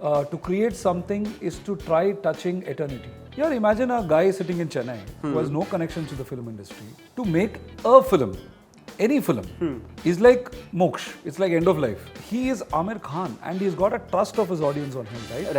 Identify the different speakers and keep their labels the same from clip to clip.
Speaker 1: to create something is to try touching eternity. Yeah, imagine a guy sitting in Chennai who has no connection to the film industry. To make a film, any film, is like moksh. It's like end of life. He is Aamir Khan and he's got a trust of his audience on him, right?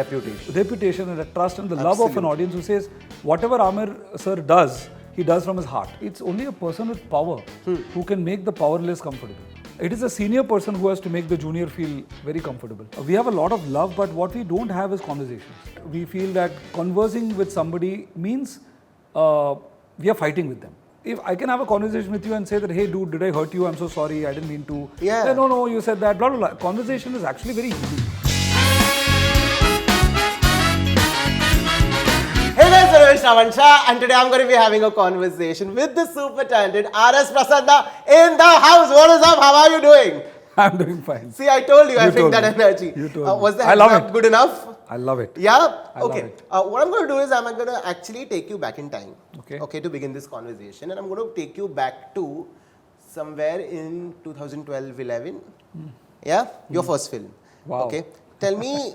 Speaker 1: Reputation and a trust and the love of an audience who says, whatever Aamir sir does, he does from his heart. It's only a person with power who can make the powerless comfortable. It is a senior person who has to make the junior feel very comfortable. We have a lot of love, but what we don't have is conversations. We feel that conversing with somebody means we are fighting with them. If I can have a conversation with you and say that, hey dude, did I hurt you? I'm so sorry, I didn't mean to.
Speaker 2: Yeah.
Speaker 1: No, you said that, blah, blah, blah. Conversation is actually very easy.
Speaker 2: Hey guys, I'm Shravan Shah and today I'm going to be having a conversation with the super talented RS Prasanna in the house. What is up? How are you doing?
Speaker 1: I'm doing fine.
Speaker 2: See, I told you, I think that energy.
Speaker 1: You told me.
Speaker 2: Was the
Speaker 1: I love
Speaker 2: heads up
Speaker 1: it.
Speaker 2: good enough?
Speaker 1: I love it.
Speaker 2: Yeah?
Speaker 1: I
Speaker 2: okay.
Speaker 1: love it.
Speaker 2: What I'm going to do is I'm going to actually take you back in time.
Speaker 1: Okay.
Speaker 2: To begin this conversation. And I'm going to take you back to somewhere in 2012-11. Yeah? Your first film.
Speaker 1: Wow.
Speaker 2: Okay. Tell me,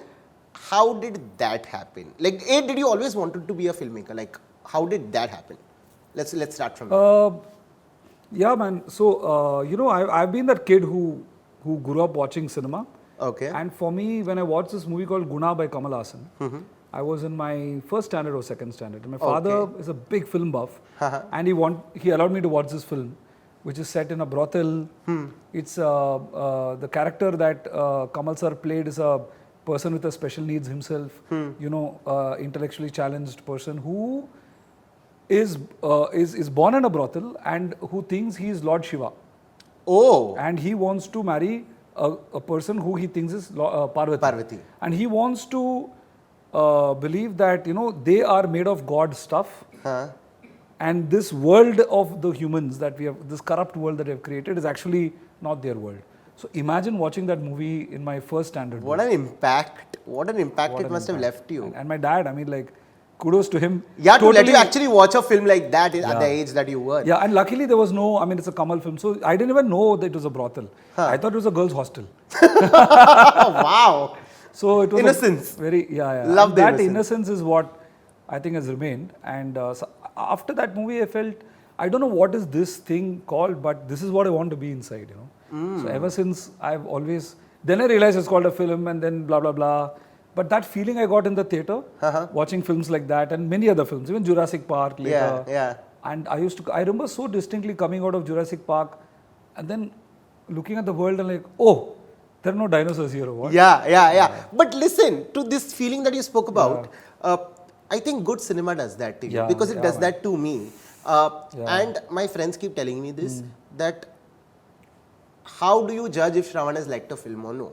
Speaker 2: how did that happen? Like, did you always wanted to be a filmmaker? Like, how did that happen? Let's start from there.
Speaker 1: Yeah, man. So, I've been that kid who grew up watching cinema.
Speaker 2: Okay.
Speaker 1: And for me, when I watched this movie called Gunaa by Kamal Haasan, I was in my first standard or second standard. And my father is a big film buff. And he allowed me to watch this film, which is set in a brothel. It's the character that Kamal sir played is a person with a special needs himself, intellectually challenged person who is born in a brothel and who thinks he is Lord Shiva.
Speaker 2: Oh.
Speaker 1: And he wants to marry a person who he thinks is Parvati. And he wants to believe that, they are made of God stuff. And this world of the humans that we have, this corrupt world that we have created is actually not their world. So imagine watching that movie in my first standard.
Speaker 2: What an impact it must have left you.
Speaker 1: And my dad, kudos to him.
Speaker 2: Yeah, to let you actually watch a film like that at the age that you were.
Speaker 1: Yeah, and luckily there was no, it's a Kamal film, so I didn't even know that it was a brothel. I thought it was a girls' hostel.
Speaker 2: Wow.
Speaker 1: So it was
Speaker 2: innocence.
Speaker 1: Love that innocence is what I think has remained. And so after that movie, I felt, I don't know what is this thing called, but this is what I want to be inside, So ever since I've always, then I realized it's called a film and then blah, blah, blah. But that feeling I got in the theatre, watching films like that and many other films, even Jurassic Park later.
Speaker 2: Yeah.
Speaker 1: And I remember so distinctly coming out of Jurassic Park and then looking at the world and like, oh, there are no dinosaurs here or what?
Speaker 2: Yeah. But listen, to this feeling that you spoke about, I think good cinema does that to you because it does that to me. And my friends keep telling me this, that how do you judge if Shravan has liked a film or no?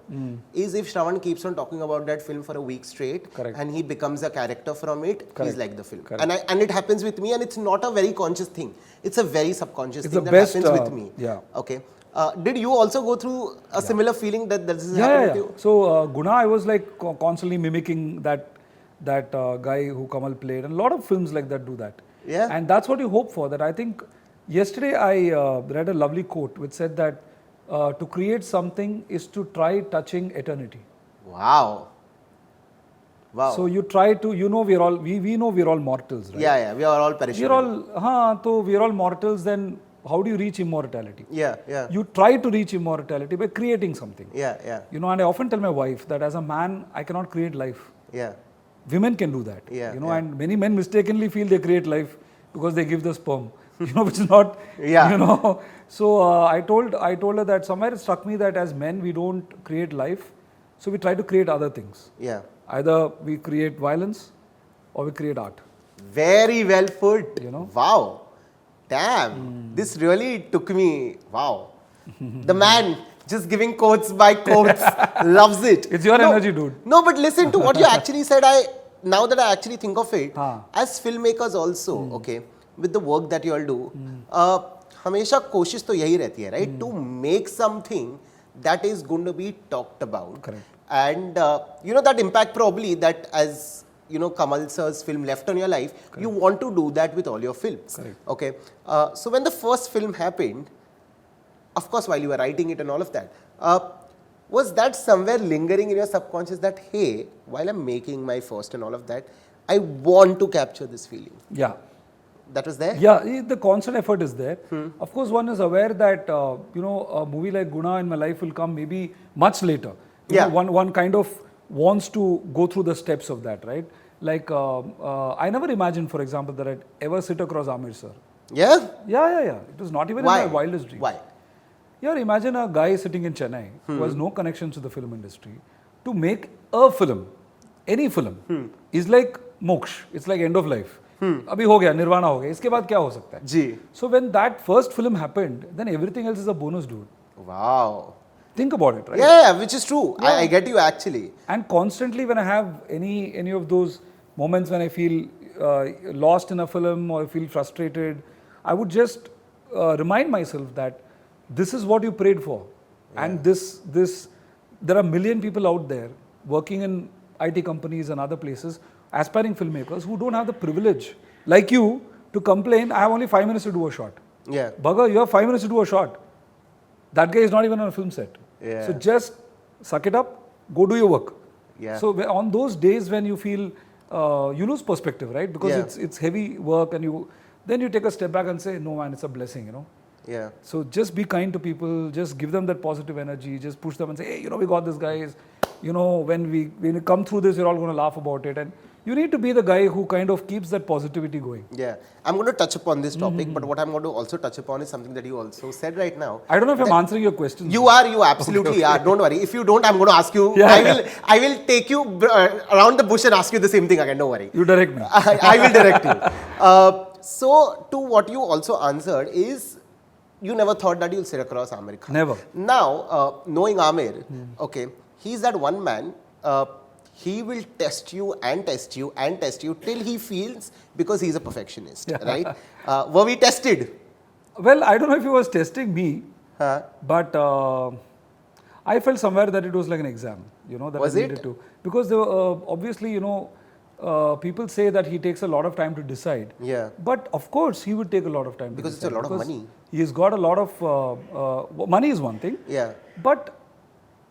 Speaker 2: Is if Shravan keeps on talking about that film for a week straight and he becomes a character from it, he's like the film. And it happens with me and it's not a very conscious thing. It's a very subconscious thing that happens with me. Okay. Did you also go through a similar feeling that this is happening to you?
Speaker 1: So Gunaa, I was like constantly mimicking that guy who Kamal played, and a lot of films like that do that.
Speaker 2: Yeah.
Speaker 1: And that's what you hope for. That I think yesterday I read a lovely quote which said that to create something is to try touching eternity.
Speaker 2: Wow.
Speaker 1: So you try to, we know we're all mortals, right?
Speaker 2: Yeah, we are all perishable.
Speaker 1: We're all mortals. Then how do you reach immortality?
Speaker 2: Yeah.
Speaker 1: You try to reach immortality by creating something.
Speaker 2: Yeah.
Speaker 1: And I often tell my wife that as a man, I cannot create life.
Speaker 2: Yeah.
Speaker 1: Women can do that. And many men mistakenly feel they create life because they give the sperm, which is not, So I told her that somewhere it struck me that as men, we don't create life. So we try to create other things.
Speaker 2: Yeah.
Speaker 1: Either we create violence or we create art.
Speaker 2: Very well put. Wow. Damn. This really took me, wow. The man just giving quotes by quotes loves it.
Speaker 1: It's your energy, dude.
Speaker 2: No, but listen to what you actually said. Now that I actually think of it, as filmmakers also, okay, with the work that you all do, हमेशा कोशिश तो यही रहती है, right? To make something that is going to be talked about.
Speaker 1: Correct.
Speaker 2: And that impact probably that as Kamal sir's film left on your life, you want to do that with all your films.
Speaker 1: Correct.
Speaker 2: Okay. So when the first film happened, of course, while you were writing it and all of that, was that somewhere lingering in your subconscious that, hey, while I'm making my first and all of that, I want to capture this feeling?
Speaker 1: Yeah.
Speaker 2: That was there?
Speaker 1: Yeah, the constant effort is there. Of course, one is aware that, a movie like Gunaa in my life will come maybe much later. You know, one kind of wants to go through the steps of that, right? Like, I never imagined, for example, that I'd ever sit across Aamir sir.
Speaker 2: Yeah?
Speaker 1: Yeah. It was not even in my wildest dreams.
Speaker 2: Why?
Speaker 1: Yeah, imagine a guy sitting in Chennai who has no connections to the film industry to make a film, any film, is like moksh. It's like end of life. अभी हो गया, निर्वाणा हो गया, इसके बाद क्या हो सकता है?
Speaker 2: जी.
Speaker 1: So when that first film happened, then everything else is a bonus, dude.
Speaker 2: Wow.
Speaker 1: Think about it, right?
Speaker 2: Yeah, which is true. Yeah. I get you actually.
Speaker 1: And constantly when I have any of those moments when I feel lost in a film or I feel frustrated, I would just remind myself that this is what you prayed for. Yeah. And there are a million people out there working in IT companies and other places, aspiring filmmakers who don't have the privilege, like you, to complain, I have only 5 minutes to do a shot.
Speaker 2: Yeah.
Speaker 1: Bugger, you have 5 minutes to do a shot. That guy is not even on a film set.
Speaker 2: Yeah.
Speaker 1: So just suck it up, go do your work.
Speaker 2: Yeah.
Speaker 1: So on those days when you feel, you lose perspective, right? Because it's heavy work and then you take a step back and say, no man, it's a blessing,
Speaker 2: Yeah.
Speaker 1: So just be kind to people, just give them that positive energy, just push them and say, hey, we got this guys. When we come through this, we're all going to laugh about it. And you need to be the guy who kind of keeps that positivity going.
Speaker 2: Yeah. I'm going to touch upon this topic, but what I'm going to also touch upon is something that you also said right now.
Speaker 1: I don't know if I'm answering your questions.
Speaker 2: You absolutely are. Don't worry. If you don't, I'm going to ask you. I will take you around the bush and ask you the same thing again. Don't worry.
Speaker 1: You direct me.
Speaker 2: I will direct you. So to what you also answered is, you never thought that you'll sit across Aamir Khan.
Speaker 1: Never.
Speaker 2: Now, knowing Aamir, okay, he's that one man, he will test you and test you and test you till he feels, because he's a perfectionist, right? Were we tested?
Speaker 1: Well, I don't know if he was testing me, but I felt somewhere that it was like an exam, that
Speaker 2: was
Speaker 1: I needed to. Because there were, obviously, people say that he takes a lot of time to decide.
Speaker 2: Yeah.
Speaker 1: But of course, he would take a lot of time
Speaker 2: because
Speaker 1: to decide.
Speaker 2: It's a lot of money.
Speaker 1: He's got a lot of money is one thing.
Speaker 2: Yeah.
Speaker 1: But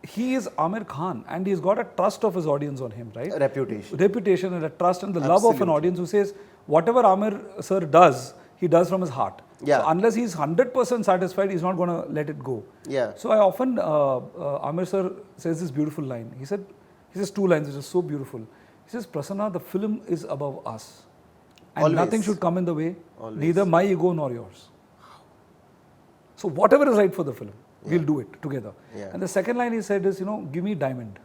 Speaker 1: he is Aamir Khan and he's got a trust of his audience on him, right? Reputation and a trust and the love of an audience who says whatever Aamir sir does, he does from his heart.
Speaker 2: Yeah.
Speaker 1: So unless he's 100% satisfied, he's not going to let it go.
Speaker 2: Yeah.
Speaker 1: So I often, Aamir sir says this beautiful line. He says 2 lines which is so beautiful. He says, Prasanna, the film is above us. And nothing should come in the way, neither my ego nor yours. So whatever is right for the film, we'll do it together.
Speaker 2: Yeah.
Speaker 1: And the second line he said is, give me diamond.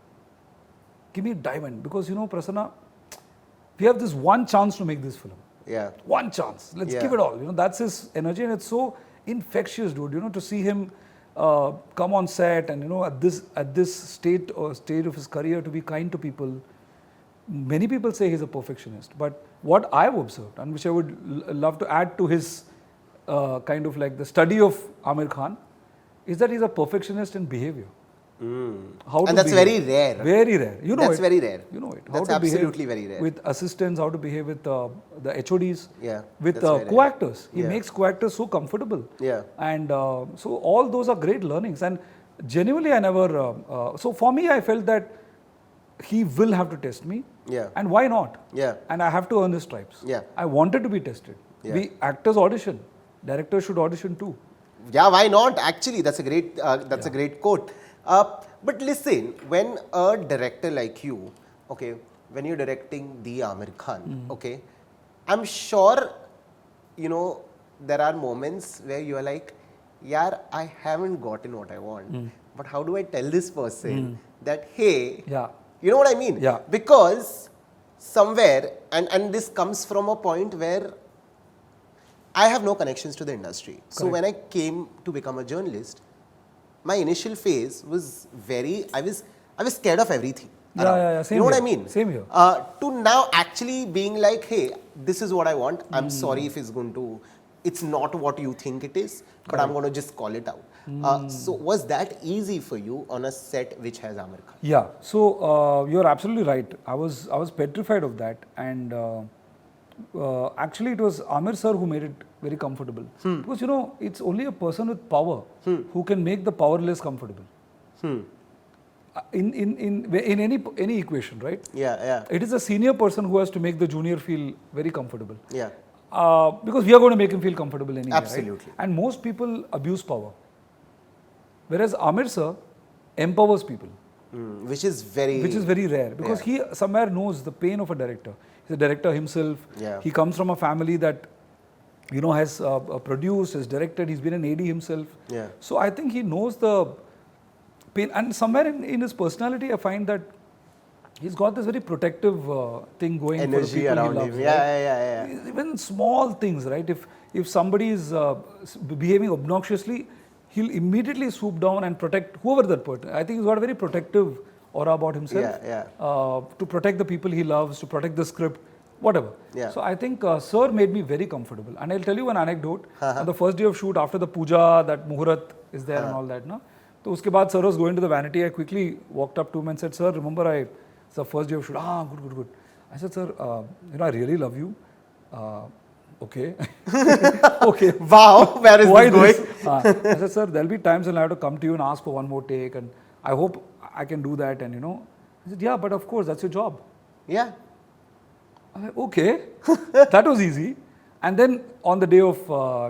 Speaker 1: Give me diamond. Because, Prasanna, we have this one chance to make this film.
Speaker 2: Yeah.
Speaker 1: One chance. Let's give it all. That's his energy and it's so infectious, dude, to see him come on set and, at this state of his career to be kind to people. Many people say he's a perfectionist, but what I've observed and which I would love to add to his kind of like the study of Aamir Khan is that he's a perfectionist in behavior.
Speaker 2: And that's very rare.
Speaker 1: Very rare.
Speaker 2: That's very rare.
Speaker 1: You know it.
Speaker 2: That's absolutely very rare.
Speaker 1: With assistants, how to behave with the HODs, with co-actors. He makes co-actors so comfortable.
Speaker 2: Yeah.
Speaker 1: And so all those are great learnings. And genuinely I never, so for me I felt that he will have to test me.
Speaker 2: Yeah.
Speaker 1: And why not?
Speaker 2: Yeah.
Speaker 1: And I have to earn his stripes.
Speaker 2: Yeah.
Speaker 1: I wanted to be tested.
Speaker 2: Yeah.
Speaker 1: We actors audition. Directors should audition too.
Speaker 2: Yeah, why not? Actually, that's a great quote. But listen, when a director like you, okay, when you're directing the Aamir Khan, okay, I'm sure, there are moments where you're like, yaar, I haven't gotten what I want. But how do I tell this person that, hey, you know what I mean?
Speaker 1: Yeah.
Speaker 2: Because somewhere, and this comes from a point where I have no connections to the industry. Correct. So when I came to become a journalist, my initial phase was I was scared of everything.
Speaker 1: Yeah. Same
Speaker 2: you know
Speaker 1: here.
Speaker 2: What I mean?
Speaker 1: Same here.
Speaker 2: To now actually being like, hey, this is what I want. I'm sorry if it's not what you think it is, but I'm going to just call it out. So was that easy for you on a set which has Aamir Khan?
Speaker 1: Yeah. So you're absolutely right. I was petrified of that, and actually it was Aamir sir who made it very comfortable. Because it's only a person with power who can make the powerless comfortable. in any equation, right?
Speaker 2: Yeah.
Speaker 1: It is a senior person who has to make the junior feel very comfortable.
Speaker 2: Yeah.
Speaker 1: Because we are going to make him feel comfortable anyway.
Speaker 2: Absolutely.
Speaker 1: Right? And most people abuse power. Whereas Aamir sir empowers people.
Speaker 2: Which is very
Speaker 1: rare because he somewhere knows the pain of a director. He's a director himself.
Speaker 2: Yeah.
Speaker 1: He comes from a family that has produced, has directed. He's been an AD himself.
Speaker 2: Yeah.
Speaker 1: So I think he knows the pain, and somewhere in his personality, I find that he's got this very protective thing going.
Speaker 2: Energy
Speaker 1: for the people
Speaker 2: around
Speaker 1: he loves,
Speaker 2: him.
Speaker 1: right?
Speaker 2: Yeah.
Speaker 1: Even small things, right? If somebody is behaving obnoxiously, he'll immediately swoop down and protect whoever that person. I think he's got a very protective aura about himself. To protect the people he loves, to protect the script, whatever.
Speaker 2: Yeah.
Speaker 1: So I think Sir made me very comfortable. And I'll tell you one anecdote. On the first day of shoot, after the puja, that muhurat is there and all that, no? So uske baad Sir was going to the vanity. I quickly walked up to him and said, "Sir, remember it's the first day of shoot." Good. I said, "Sir, I really love you." Okay. Okay.
Speaker 2: Wow, where is
Speaker 1: Why
Speaker 2: this going?
Speaker 1: I said, "Sir, there'll be times when I have to come to you and ask for one more take, and I hope I can do that." And he said, "Yeah, but of course, that's your job."
Speaker 2: Yeah.
Speaker 1: I'm like, okay, that was easy. And then on the day of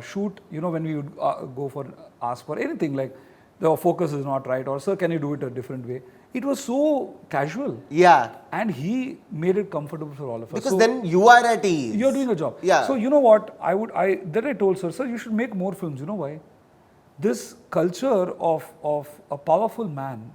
Speaker 1: shoot, when we would ask for anything like the focus is not right, or sir, can you do it a different way? It was so casual.
Speaker 2: Yeah.
Speaker 1: And he made it comfortable for all of us.
Speaker 2: Because then you are at ease.
Speaker 1: You're doing a job.
Speaker 2: Yeah.
Speaker 1: So you know what? Then I told sir, you should make more films. You know why? This culture of a powerful man,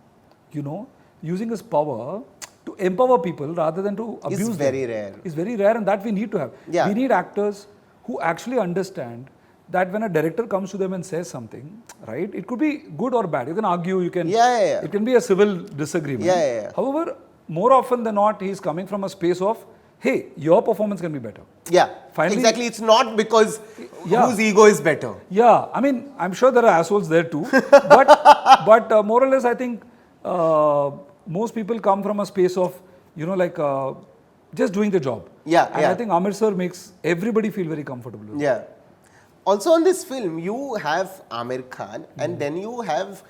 Speaker 1: using his power to empower people rather than to abuse them.
Speaker 2: Very rare.
Speaker 1: Is very rare, and that we need to have.
Speaker 2: Yeah.
Speaker 1: We need actors who actually understand that when a director comes to them and says something, right? It could be good or bad. You can argue, you can...
Speaker 2: Yeah.
Speaker 1: It can be a civil disagreement.
Speaker 2: Yeah.
Speaker 1: However, more often than not, he is coming from a space of, hey, your performance can be better.
Speaker 2: Yeah.
Speaker 1: Finally,
Speaker 2: exactly. It's not because whose ego is better.
Speaker 1: Yeah. I mean, I'm sure there are assholes there too. but more or less, I think most people come from a space of, just doing the job.
Speaker 2: Yeah.
Speaker 1: And I think Aamir sir makes everybody feel very comfortable with it.
Speaker 2: Yeah. Also on this film, you have Aamir Khan and then you have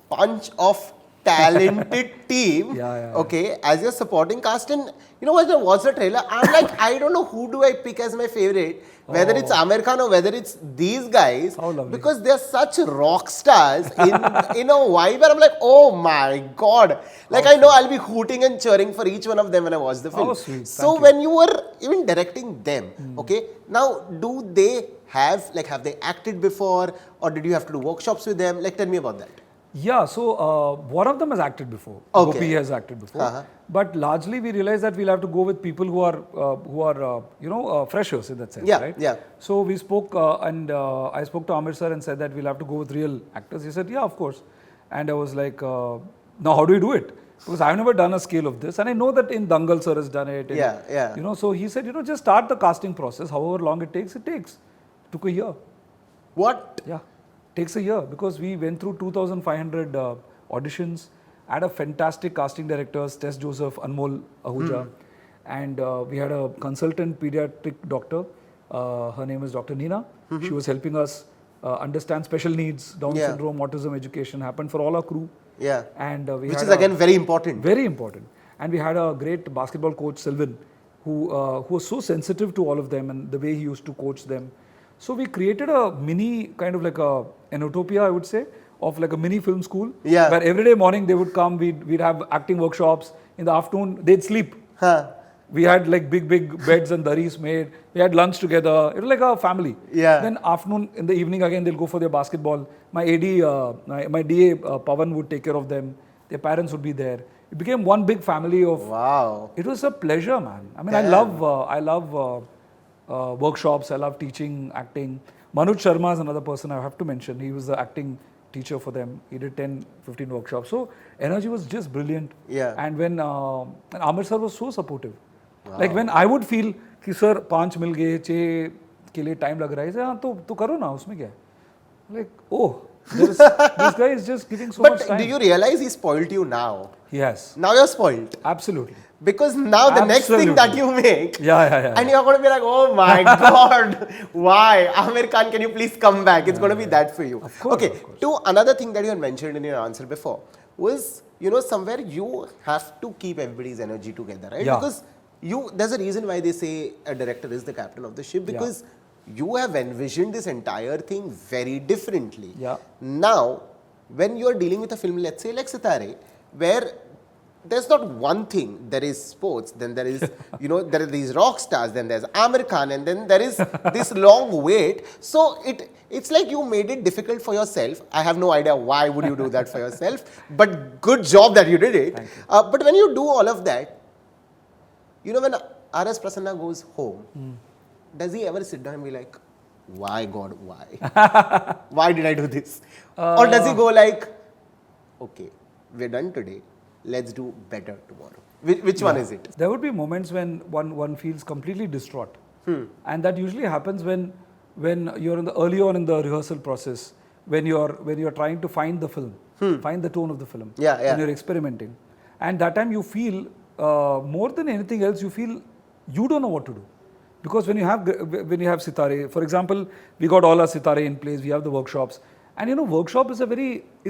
Speaker 2: bunch of talented team, okay, as your supporting cast. And you know what, I watched the trailer, I'm like, I don't know who do I pick as my favorite, whether it's Aamir Khan or whether it's these guys, because they're such rock stars in a vibe, and I'm like, oh my god, like I know I'll be hooting and cheering for each one of them when I watch the film. So when you were even directing them, okay, now do they have they acted before, or did you have to do workshops with them? Like, tell me about that.
Speaker 1: Yeah, so one of them has acted before.
Speaker 2: Okay.
Speaker 1: Gopi has acted before. But largely we realized that we'll have to go with people who are freshers in that sense, right?
Speaker 2: Yeah.
Speaker 1: So we spoke and I spoke to Aamir sir and said that we'll have to go with real actors. He said, yeah, of course. And I was like, now how do we do it? Because I've never done a scale of this, and I know that in Dangal sir has done it. And, so he said, just start the casting process. However long it takes, it takes. It took a year.
Speaker 2: What?
Speaker 1: Yeah. Takes a year because we went through 2,500 auditions, had a fantastic casting directors, Tess Joseph, Anmol Ahuja, and we had a consultant pediatric doctor. Her name is Dr. Nina. She was helping us understand special needs, Down syndrome, autism education happened for all our crew.
Speaker 2: Yeah.
Speaker 1: And
Speaker 2: which is again very important.
Speaker 1: Very important. And we had a great basketball coach, Sylvan, who was so sensitive to all of them and the way he used to coach them. So we created a mini kind of like an utopia, I would say, of like a mini film school.
Speaker 2: Yeah.
Speaker 1: Where every day morning they would come, we'd have acting workshops. In the afternoon, they'd sleep. We had like big beds and daris made. We had lunch together. It was like a family.
Speaker 2: Yeah.
Speaker 1: Then afternoon, in the evening again, they'll go for their basketball. My AD, my DA, Pavan would take care of them. Their parents would be there. It became one big family of...
Speaker 2: Wow.
Speaker 1: It was a pleasure, man. I mean, I love workshops, I love teaching, acting. Manoj Sharma is another person I have to mention. He was the acting teacher for them. He did 10, 15 workshops. So, energy was just brilliant.
Speaker 2: Yeah.
Speaker 1: And when and Aamir sir was so supportive. Wow. Like when I would feel, कि sir, 5 मिल गए, 6 के लिए time लग रहा है, हाँ तो करो ना, उसमें क्या? Like, oh, this guy is just giving so much time.
Speaker 2: But do you realize he spoiled you now?
Speaker 1: He has.
Speaker 2: Now you're spoiled.
Speaker 1: Absolutely.
Speaker 2: Because now the next thing that you make, and you're going to be like, oh my god, why? Aamir Khan, can you please come back? It's going to be that for you.
Speaker 1: Of course,
Speaker 2: okay, to another thing that you had mentioned in your answer before, was, somewhere you have to keep everybody's energy together, right?
Speaker 1: Yeah.
Speaker 2: Because there's a reason why they say a director is the captain of the ship, because you have envisioned this entire thing very differently.
Speaker 1: Yeah.
Speaker 2: Now, when you are dealing with a film, let's say like Sitaare, where there's not one thing, there is sports, then there is, there are these rock stars, then there's Aamir Khan, and then there is this long wait. So it's like you made it difficult for yourself. I have no idea why would you do that for yourself, but good job that you did it. But when you do all of that, when R.S. Prasanna goes home, does he ever sit down and be like, why God, why? Why did I do this? Or does he go like, okay, we're done today, let's do better tomorrow? Which one is it?
Speaker 1: There would be moments when one feels completely distraught. And that usually happens when you're early on in the rehearsal process, when you're trying to find the film, find the tone of the film, when you're experimenting. And that time you feel, more than anything else, you feel you don't know what to do. Because when you have Sitaare, for example, we got all our Sitaare in place, we have the workshops. And workshop is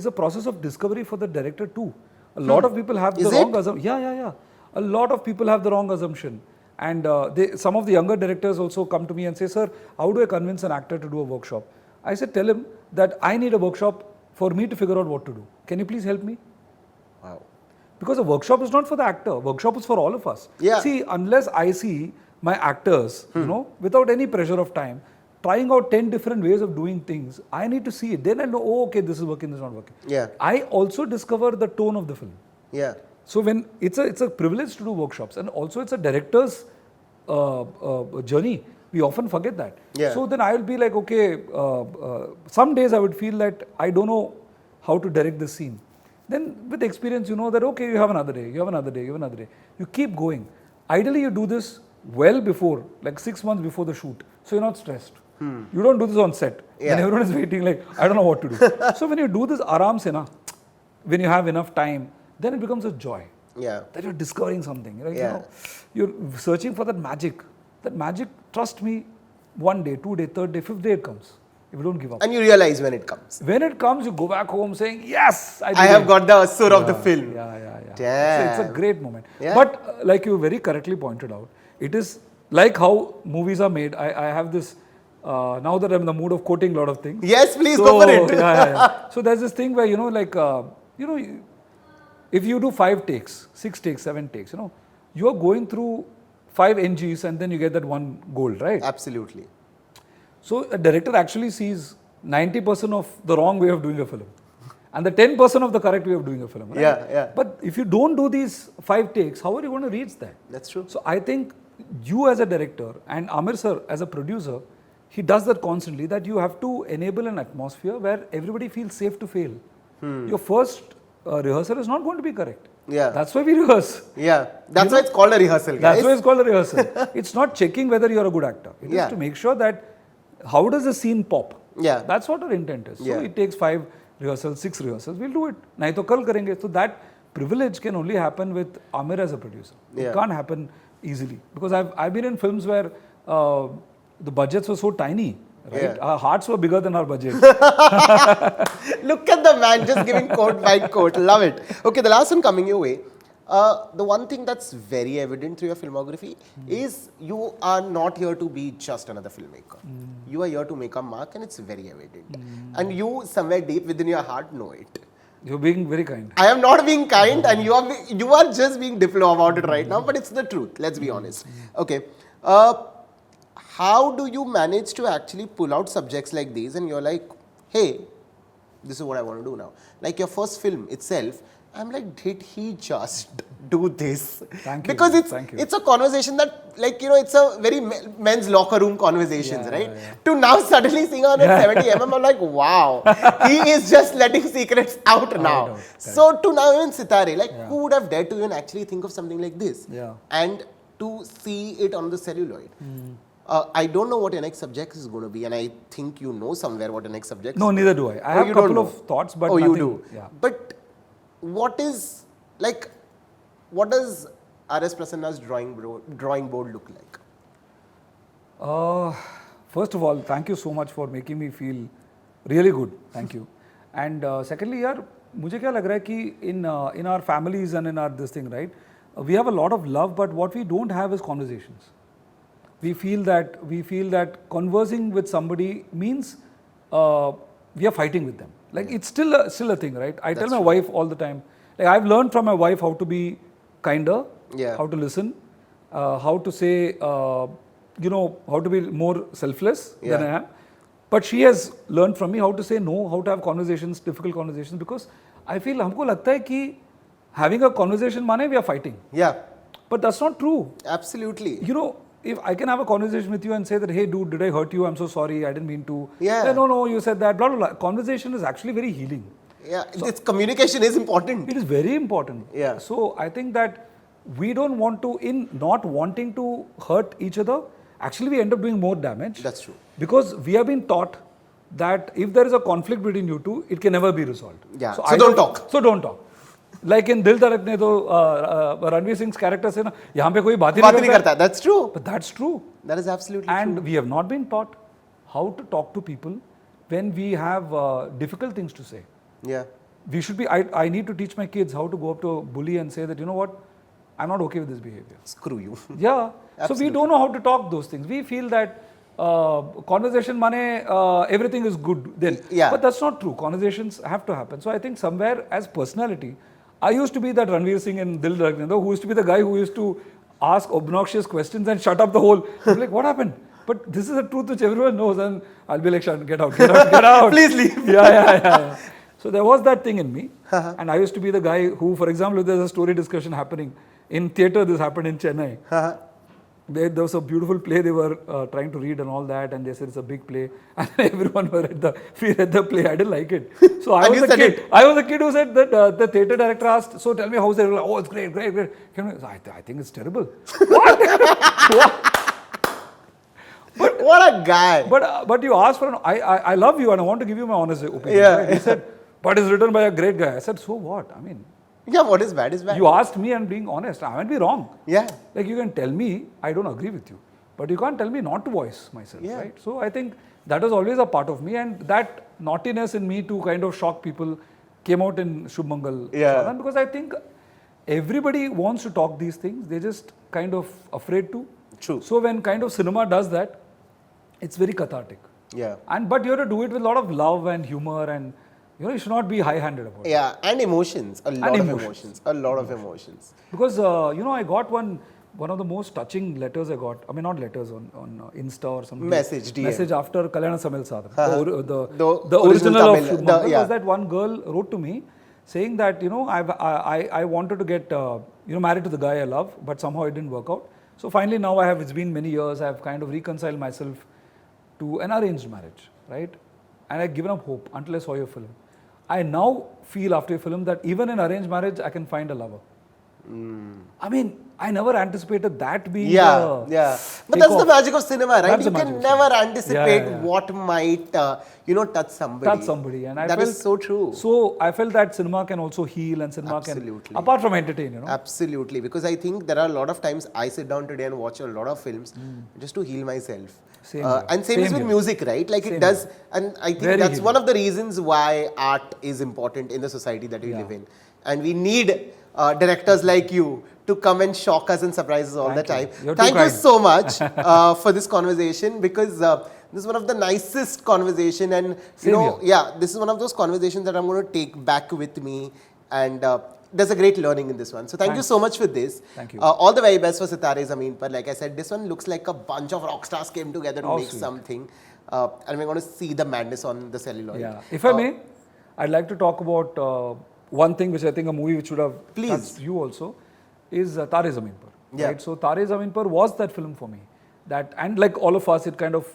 Speaker 1: a process of discovery for the director too. A lot of people have the wrong assumption. Yeah. A lot of people have the wrong assumption. And some of the younger directors also come to me and say, sir, how do I convince an actor to do a workshop? I said, tell him that I need a workshop for me to figure out what to do. Can you please help me?
Speaker 2: Wow.
Speaker 1: Because a workshop is not for the actor. Workshop is for all of us.
Speaker 2: Yeah.
Speaker 1: See, unless I see my actors, without any pressure of time, trying out 10 different ways of doing things, I need to see it. Then I know, oh, okay, this is working, this is not working.
Speaker 2: Yeah.
Speaker 1: I also discover the tone of the film.
Speaker 2: Yeah.
Speaker 1: So when it's a privilege to do workshops, and also it's a director's journey. We often forget that.
Speaker 2: Yeah.
Speaker 1: So then I will be like, okay, some days I would feel that I don't know how to direct this scene. Then with experience, you know that, okay, you have another day, you have another day, you have another day. You keep going. Ideally, you do this well before, like 6 months before the shoot. So you're not stressed. You don't do this on set. When everyone is waiting, like, I don't know what to do. So when you do this aram se na, when you have enough time, then it becomes a joy.
Speaker 2: Yeah.
Speaker 1: That you're discovering something. Right? You're searching for that magic. That magic, trust me, 1 day, 2 day, 3rd day, 5th day it comes. If you don't give up.
Speaker 2: And you realize when it comes.
Speaker 1: When it comes, you go back home saying, yes,
Speaker 2: I have got the sur of the film.
Speaker 1: Yeah.
Speaker 2: Damn.
Speaker 1: So it's a great moment.
Speaker 2: Yeah.
Speaker 1: But like you very correctly pointed out, it is like how movies are made. I have this, now that I'm in the mood of quoting a lot of things.
Speaker 2: Yes, please go for it.
Speaker 1: So there's this thing where, if you do 5 takes, 6 takes, 7 takes, you are going through 5 NGs and then you get that 1 gold, right?
Speaker 2: Absolutely.
Speaker 1: So a director actually sees 90% of the wrong way of doing a film and the 10% of the correct way of doing a film, right?
Speaker 2: Yeah.
Speaker 1: But if you don't do these 5 takes, how are you going to reach that?
Speaker 2: That's true.
Speaker 1: So I think you as a director and Aamir sir as a producer, he does that constantly, that you have to enable an atmosphere where everybody feels safe to fail. Your first rehearsal is not going to be correct.
Speaker 2: Yeah.
Speaker 1: That's why we rehearse.
Speaker 2: Yeah. That's why it's called a rehearsal, guys.
Speaker 1: That's why it's called a rehearsal. It's not checking whether you're a good actor. It is to make sure that how does the scene pop?
Speaker 2: Yeah.
Speaker 1: That's what our intent is. So it takes 5 rehearsals, 6 rehearsals. We'll do it. Nahi to kal karenge. So that privilege can only happen with Aamir as a producer. It can't happen easily. Because I've been in films where the budgets were so tiny. Right?
Speaker 2: Yeah.
Speaker 1: Our hearts were bigger than our budget.
Speaker 2: Look at the man just giving quote by quote. Love it. Okay, the last one coming your way. The one thing that's very evident through your filmography is you are not here to be just another filmmaker. You are here to make a mark, and it's very evident. And you, somewhere deep within your heart, know it.
Speaker 1: You're being very kind.
Speaker 2: I am not being kind, and you are just being diplo about it right now, but it's the truth. Let's be honest. Okay. How do you manage to actually pull out subjects like these and you're like, hey, this is what I want to do now. Like your first film itself, I'm like, did he just do this?
Speaker 1: Thank you.
Speaker 2: Because it's a conversation that, it's a very men's locker room conversations, right? To now suddenly seeing on at 70 mm, I'm like, wow, he is just letting secrets out now. So to now even Sitaare, who would have dared to even actually think of something like this? And to see it on the celluloid. I don't know what your next subject is going to be, and I think you know somewhere what your next subject is.
Speaker 1: No, neither do I. I have a couple of thoughts, but nothing.
Speaker 2: You do?
Speaker 1: Yeah.
Speaker 2: But what does R.S. Prasanna's drawing board look like?
Speaker 1: First of all, thank you so much for making me feel really good. Thank you. And secondly, मुझे क्या लग रहा है कि in our families and in our this thing, right, we have a lot of love, but what we don't have is conversations. We feel that conversing with somebody means we are fighting with them. Like it's still a thing, right? I tell my wife all the time. Like I've learned from my wife how to be kinder, how to listen, how to say, how to be more selfless than I am. But she has learned from me how to say no, how to have conversations, difficult conversations, because I feel हमको लगता है कि having a conversation माने we are fighting.
Speaker 2: Yeah.
Speaker 1: But that's not true.
Speaker 2: Absolutely.
Speaker 1: If I can have a conversation with you and say that, hey dude, did I hurt you? I'm so sorry, I didn't mean to.
Speaker 2: Yeah.
Speaker 1: No, you said that, blah, blah, blah. Conversation is actually very healing.
Speaker 2: Yeah, this communication is important.
Speaker 1: It is very important.
Speaker 2: Yeah.
Speaker 1: So I think that we don't want to, in not wanting to hurt each other, actually we end up doing more damage.
Speaker 2: That's true.
Speaker 1: Because we have been taught that if there is a conflict between you two, it can never be resolved.
Speaker 2: Yeah. So don't talk.
Speaker 1: So don't talk. Like in Dil Dhadakne to Ranveer Singh's character say na, यहाँ पे कोई बात ही नहीं
Speaker 2: करता. That's true.
Speaker 1: But that's true.
Speaker 2: That is absolutely true.
Speaker 1: And we have not been taught how to talk to people when we have difficult things to say.
Speaker 2: Yeah.
Speaker 1: We should be. I need to teach my kids how to go up to a bully and say that, you know what, I'm not okay with this behavior.
Speaker 2: Screw you.
Speaker 1: Yeah.
Speaker 2: Absolutely.
Speaker 1: So we don't know how to talk those things. We feel that conversation mane everything is good then.
Speaker 2: Yeah.
Speaker 1: But that's not true. Conversations have to happen. So I think somewhere as personality, I used to be that Ranveer Singh in Dil Dhadakne, who used to be the guy who used to ask obnoxious questions and shut up the whole. I'm like, what happened? But this is a truth which everyone knows, and I'll be like, get out.
Speaker 2: Please leave.
Speaker 1: Yeah. So there was that thing in me, and I used to be the guy who, for example, if there's a story discussion happening in theatre, this happened in Chennai. There was a beautiful play they were trying to read and all that, and they said it's a big play, and everyone we read the play. I didn't like it, so I was a kid. I was a kid who said that the theatre director asked, "So tell me how's it?" Like, oh, it's great. I think it's terrible. What?
Speaker 2: But what a guy!
Speaker 1: But you asked for I love you and I want to give you my honest opinion.
Speaker 2: Yeah.
Speaker 1: Right? He said, but it's written by a great guy. I said, so what? I mean.
Speaker 2: Yeah, what is bad is bad.
Speaker 1: You asked me and being honest. I might be wrong.
Speaker 2: Yeah.
Speaker 1: Like you can tell me I don't agree with you, but you can't tell me not to voice myself, right? So I think that was always a part of me, and that naughtiness in me to kind of shock people came out in Shubh Mangal.
Speaker 2: Yeah.
Speaker 1: Because I think everybody wants to talk these things. They're just kind of afraid to.
Speaker 2: True.
Speaker 1: So when kind of cinema does that, it's very cathartic.
Speaker 2: Yeah.
Speaker 1: But you have to do it with a lot of love and humor, and you should not be high-handed about it.
Speaker 2: Yeah, and emotions. A lot of emotions.
Speaker 1: Because I got one of the most touching letters I got. I mean, not letters on Insta or something.
Speaker 2: Message
Speaker 1: after Kalyana Samil Sadham.
Speaker 2: The
Speaker 1: original of
Speaker 2: Tamil,
Speaker 1: Shubh Mangal was that one girl wrote to me saying that I wanted to get married to the guy I love, but somehow it didn't work out. So finally now it's been many years. I've kind of reconciled myself to an arranged marriage, right? And I've given up hope until I saw your film. I now feel after your film that even in arranged marriage, I can find a lover. I mean, I never anticipated that being
Speaker 2: But that's the magic of cinema, right? You can never anticipate what might, touch somebody.
Speaker 1: And
Speaker 2: that is so true.
Speaker 1: So I felt that cinema can also heal, and cinema can, apart from entertain,
Speaker 2: Absolutely. Because I think there are a lot of times I sit down today and watch a lot of films just to heal myself. And same is with music, right? Like it does. And I think that's one of the reasons why art is important in the society that we live in. And we need directors like you to come and shock us and surprise us all the time. Thank you so much for this conversation, because this is one of the nicest conversation, and this is one of those conversations that I'm going to take back with me, and there's a great learning in this one. So thank you so much for this.
Speaker 1: Thank you.
Speaker 2: All the very best for Sitaare Zameen Par. Like I said, this one looks like a bunch of rock stars came together to make something, and we're going to see the madness on the celluloid.
Speaker 1: Yeah. If I may, I'd like to talk about one thing which I think a movie which would have touched you also is Taare Zameen Par.
Speaker 2: Yeah.
Speaker 1: Right? So Taare Zameen Par was that film for me. And like all of us, it kind of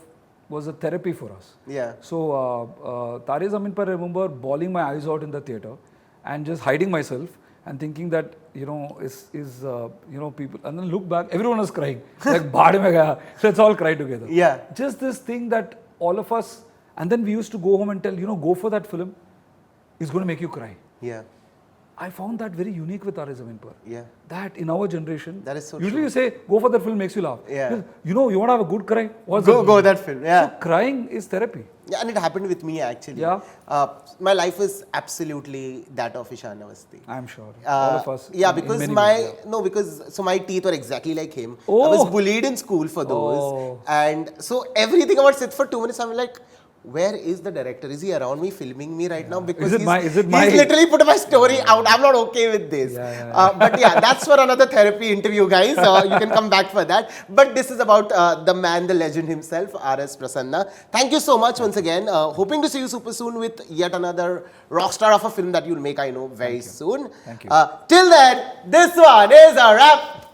Speaker 1: was a therapy for us.
Speaker 2: Yeah.
Speaker 1: So Taare Zameen Par, I remember bawling my eyes out in the theatre and just hiding myself and thinking that, people, and then look back, everyone was crying. Like, baad mein gaya. Let's all cry together.
Speaker 2: Yeah.
Speaker 1: Just this thing that all of us, and then we used to go home and tell, go for that film, it's going to make you cry.
Speaker 2: Yeah.
Speaker 1: I found that very unique with Taare Zameen Par.
Speaker 2: Yeah.
Speaker 1: That in our generation,
Speaker 2: That is so
Speaker 1: usually you say, go for that film, makes you laugh.
Speaker 2: Yeah.
Speaker 1: Because, you know, you want to have a good cry.
Speaker 2: Go that film. Yeah.
Speaker 1: So crying is therapy.
Speaker 2: Yeah, and it happened with me actually.
Speaker 1: Yeah.
Speaker 2: My life was absolutely that of Ishan Awasthi.
Speaker 1: I'm sure. All of us.
Speaker 2: Yeah,
Speaker 1: in
Speaker 2: because
Speaker 1: many
Speaker 2: my
Speaker 1: ways, yeah.
Speaker 2: no, because so my teeth were exactly like him.
Speaker 1: Oh.
Speaker 2: I was bullied in school for those, and so everything about sits for 2 minutes. I'm like, where is the director? Is he around me, filming me right now? Because
Speaker 1: Is it
Speaker 2: he's literally put my story out. I'm not okay with this. But yeah, that's for another therapy interview, guys. You can come back for that. But this is about the man, the legend himself, R.S. Prasanna. Thank you so much once again. Hoping to see you super soon with yet another rock star of a film that you'll make, I know, very soon.
Speaker 1: Thank you.
Speaker 2: Till then, this one is a wrap.